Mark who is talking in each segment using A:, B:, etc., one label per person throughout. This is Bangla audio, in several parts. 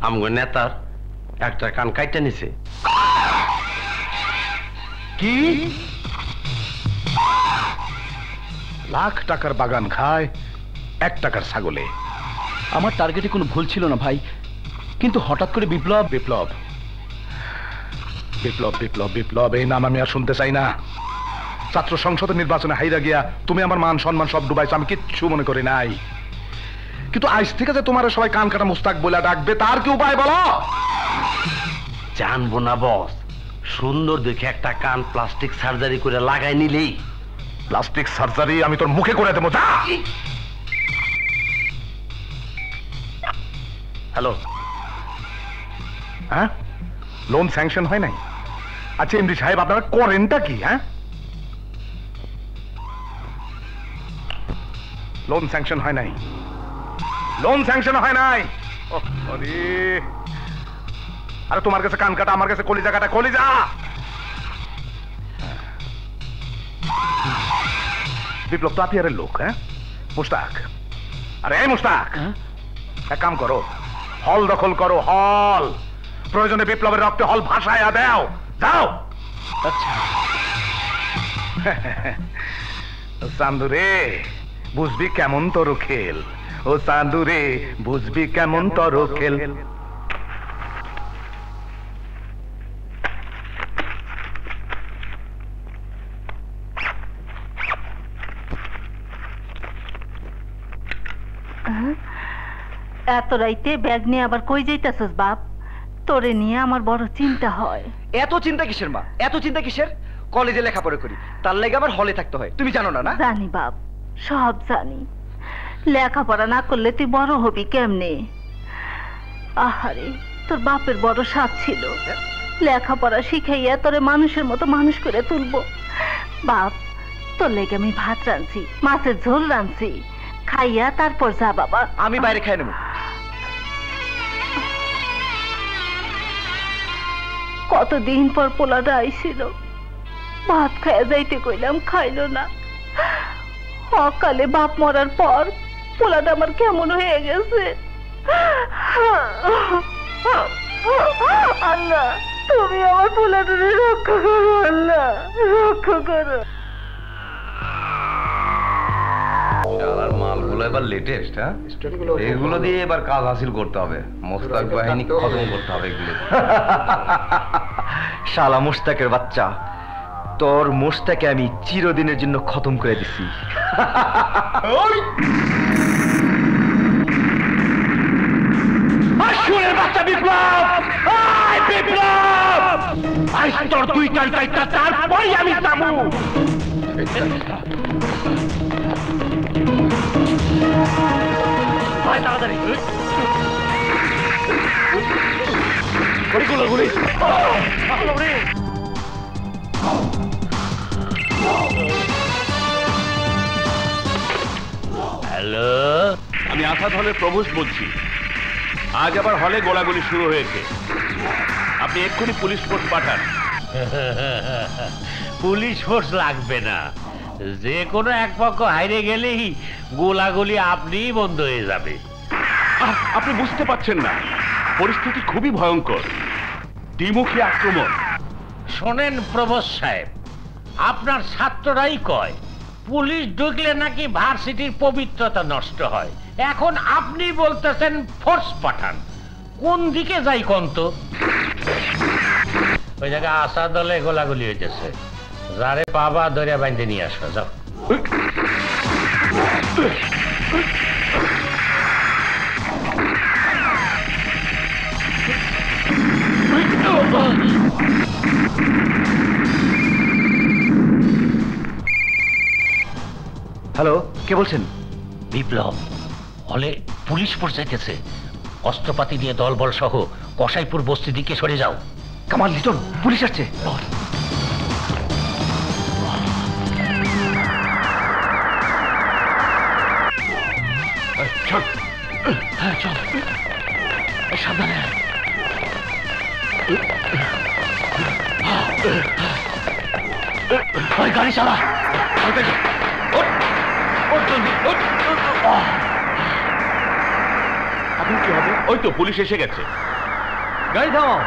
A: আমগো নেতার একটা কান কাইটা নিছে।
B: কি? লাখ টাকার বাগান খায় 1 টাকার ছাগলে।
C: আমার টার্গেটে কোনো ভুল ছিল না ভাই, কিন্তু হঠাৎ করে বিপ্লব
B: বিপ্লব বিপ্লব বিপ্লব বিপ্লব এই নাম আমি আর শুনতে চাই না। ছাত্র সংসদের নির্বাচনে হাইরা গিয়া তুমি আমার মান সম্মান সব ডুবাইছো, আমি কিচ্ছু মনে করি নাই। কিন্তু আজ থেকে যে তোমার সবাই কান কাটা মুস্তাক বলে ডাকবে, তার কি উপায় বলো?
A: জানবো না বস, সুন্দর দেখে একটা কান প্লাস্টিক সার্জারি করে লাগাই নিলেই।
B: প্লাস্টিক সার্জারি আমি তোর মুখে করে দেবো। যা। হ্যালো, হ্যাঁ, লোন স্যাংশন হয় নাই? আচ্ছা এমডি সাহেব, আপনারা করেনটা কি? হ্যাঁ, লোন স্যাংশন হয় নাই, লোন স্যাংশন হয় নাই। আরে তোমার কাছে কান কাটা, আমার কাছে কলিজা কাটা। কলিজা বিপ্লব তো আপিয়ারের লোক। হ্যাঁ মুস্তাক, আরে এই মুস্তাক, এক কাম করো, হল দখল করো, হল। প্রয়োজনে বিপ্লবের রক্তে হল ভাসায়া দাও। যাও।
C: আচ্ছা
B: চান্দু রে, বুঝবি কেমন তোর খেল। ও চান্দু রে, বুঝবি কেমন তোর খেল।
D: এত রাইতে ব্যাগ নিয়ে আবার কই যাইতাছস বাপ? তোরে নিয়ে আমার বড় চিন্তা হয়।
C: এত চিন্তা কিসের মা, এত চিন্তা কিসের? কলেজে লেখাপড়া করি, তার লেগে আবার হলে থাকতে হয়, তুমি জানো না? না
D: জানি বাপ, সব জানি। লেখাপড়া না করলে তুই বড় হবি কেমনে? আহারে, তোর বাপের বড় সাধ ছিল, লেখাপড়া শিখাইয়া তোরে মানুষের মতো মানুষ করে তুলবো। বাপ, তোর লেগে আমি ভাত রাঁধছি, মাছের ঝোল রাঁধছি, খাইয়া তারপর যা বাবা।
C: আমি বাইরে খাই নেব।
D: কতদিন পর পোলাটা আইছিল, ভাত খাইয়া যাইতে কইলাম, খাইলো না। অকালে বাপ মরার পর পোলাটা আমার কেমন হয়ে গেছে। আল্লাহ, তুমি আমার পোলাটারে রক্ষা করো, আল্লাহ রক্ষা করো।
A: মালগুলো এবার লেটেস্ট, হ্যাঁ, এগুলো দিয়ে এবার কাজ হাসিল করতে হবে। মোস্তাক বাহিনী খতম করতে হবে এগুলো।
C: শালা মুস্তাকের বাচ্চা, তোর মুস্তাকে আমি চিরদিনের জন্য খতম করে দিছি। বাচ্চা বিপ্লব, বিপ্লব, তোর দুই কালকাইটা, তারপরে আমি যাবো। তাড়াতাড়ি গুলি।
E: হ্যালো, আমি আসাদ হলের প্রভোস্ট বলছি। আজ আবার হলে গোলাগুলি শুরু হয়েছে, আপনি এক্ষুনি পুলিশ ফোর্স পাঠান।
F: পুলিশ ফোর্স লাগবে না, যে কোনো এক পক্ষ হাইরে গেলেই গোলাগুলি আপনিই বন্ধ হয়ে যাবে।
E: আপনি বুঝতে পারছেন না, পরিস্থিতি খুবই ভয়ঙ্কর, দ্বিমুখী আক্রমণ।
F: শোনেন প্রভোস্ট সাহেব, আপনার ছাত্ররাই কয় পুলিশ ঢুকলে নাকি ভার্সিটির পবিত্রতা নষ্ট হয়। এখন আপনি বলতেছেন ফোর্স পাঠান, কোন দিকে যাই কোন তো? ওই জায়গায় আসাদ দলে গোলাগুলি হইতেছে, যারে পাবা ধরে বাইন্ধে নিয়ে আসো, যাও।
C: হ্যালো, কে বলছেন?
F: বিপ্লব, হলে পুলিশ ফোর্স যাইতেছে, অস্ত্রপাতি নিয়ে দলবল সহ কসাইপুর বস্তির দিকে সরে যাও।
C: কামাল, লিটন, পুলিশ আসছে।
E: চল।
F: হ্যাঁ চল, সাবধানে। ওই গাড়ি চালা।
E: এখন কি হবে? ওই তো পুলিশ এসে গেছে।
C: গাড়ি থামাও।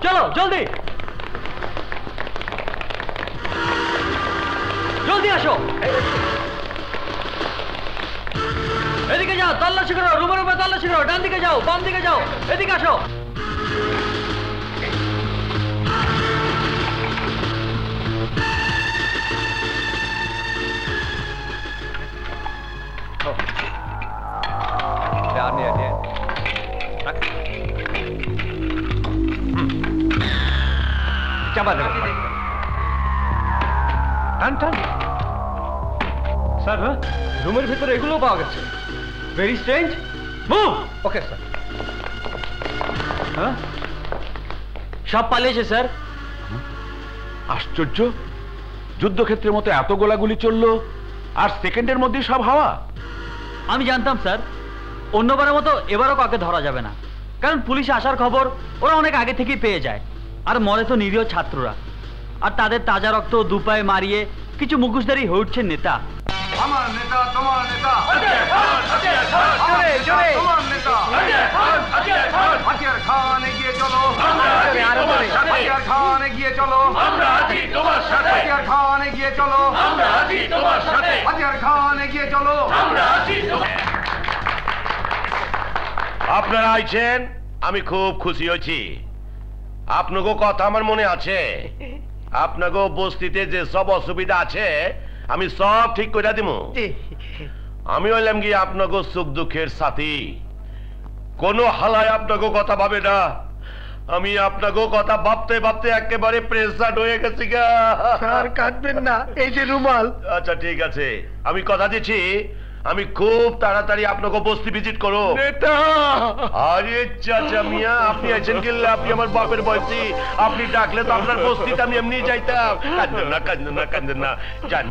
C: চলো জলদি জলদি আসো। এদিকে যাও, তল্লাশি করো, রুমের উপরে তল্লাশি করো। ডান দিকে যাও, বাম দিকে যাও, এদিকে আসো। চাপা দেবো। টান টান। স্যার, রুমের ভিতরে এগুলো পাওয়া গেছে। Very strange. Move. Okay sir. হ্যাঁ, সব পালিয়েছে স্যার।
E: আশ্চর্য, যুদ্ধক্ষেত্রের মতো এত গোলাগুলি চললো আর সেকেন্ডের মধ্যে সব হাওয়া।
C: আমি জানতাম স্যার, অন্যবারের মতো এবারও কাউকে ধরা যাবে না, কারণ পুলিশে আসার খবর ওরা অনেক আগে থেকেই পেয়ে যায়। আর মরে তো নিরীহ ছাত্ররা, আর তাদের তাজা রক্ত দুপায়ে মারিয়ে কিছু মুখোশধারী হয়ে উঠছেন নেতা।
B: আমার নেতা, তোমার নেতা, তোমার নেতা। হাতিয়ার খান এগিয়ে চলো, হাতিয়ার খান এগিয়ে চলো, হাতিয়ার খান এগিয়ে চলো, হাতিয়ার খান এগিয়ে চলো।
E: আপনারা আইছেন, আমি খুব খুশি হয়েছি। আপনাকে কথা আমার মনে আছে, আপনাকে বস্তিতে যে সব অসুবিধা আছে আমি সব ঠিক করে দিব। আমি হইলাম কি আপনাকে সুখ দুঃখের সাথী, কোনো হালায় আপনাকে কথা ভাবে না। আমি আপনাকে কথা ভাবতে ভাবতে একেবারে প্রেসার হয়ে গেছি গা।
B: স্যার কাটবেন না, এই যে রুমাল।
E: আচ্ছা ঠিক আছে, আমি কথা দিচ্ছি আমি খুব তাড়াতাড়ি আপনাকে বস্তি ভিজিট করো।
B: নেতা,
E: আরে চাচা মিয়া, আপনি আছেন গেলে আপনি আমার বাপের বয়সী, আপনি ডাকলে তো আপনার বস্তিতে আমি এমনি যাইতাম। কাঁদেন না, কাঁদেন না, কাঁদেন না, যান।